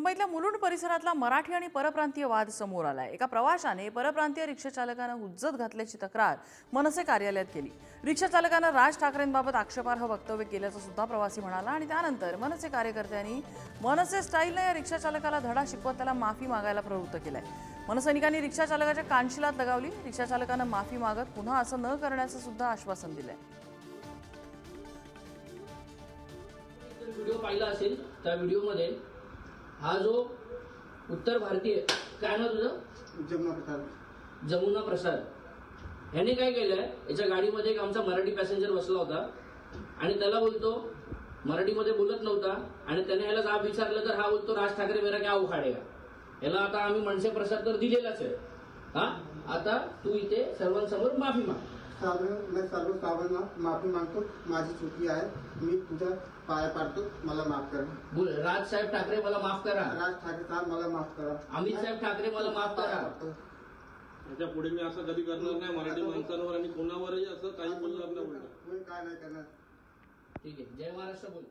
मुंबईतल्या मुलुंड परिसरातला मराठी आणि परप्रांतीय वाद समोर आलाय। एका प्रवाशाने परप्रांतीय रिक्षा चालकांना हुज्जत घातल्याची तक्रार मनसे कार्यालयात केली। रिक्षा चालकानं राज ठाकरेंबाबत आक्षेपार्ह वक्तव्य केल्याचं सुद्धा प्रवासी म्हणाला आणि त्यानंतर मनसे कार्यकर्त्यांनी मनसे स्टाईलने या रिक्षा चालकाला धडा शिकवत त्याला माफी मागायला प्रवृत्त केलंय। मनसैनिकांनी रिक्षा चालकाच्या कानशिलात लगावली। रिक्षा चालकानं माफी मागत पुन्हा असं न करण्याचं सुद्धा आश्वासन दिलंय। व्हिडिओ पाहिला असेल त्या व्हिडिओमध्ये हा जो उत्तर भारतीय काय नाव तुझं जमुना प्रसाद याने काय केलंय, याच्या गाडीमध्ये एक आमचा मराठी पॅसेंजर बसला होता आणि त्याला बोलतो, मराठीमध्ये बोलत नव्हता आणि त्याने याला जाब विचारलं तर हा बोलतो राज ठाकरे मेरा क्या उखाडेगा। याला आता आम्ही मनसे प्रसाद तर दिलेलाच आहे। हा आता तू इथे सर्वांसमोर माफी माग। मैं सर्व सावरना माफी मागतो, माझी चुकी आहे, मी तुझ्या पाया पडतो, मला माफ करा। बोल, राज साहेब ठाकरे मला माफ करा। राज ठाकरे साहेब मला माफ करा। अमित साहेब ठाकरे मला माफ करा। याच्या पुढे मी असं कधी करणार नाही, मराठी माणसांवर आणि कोणावरही असं काही बोलणार नाही। मी काय नाही करणार। ठीक आहे, जय महाराष्ट्र बोल।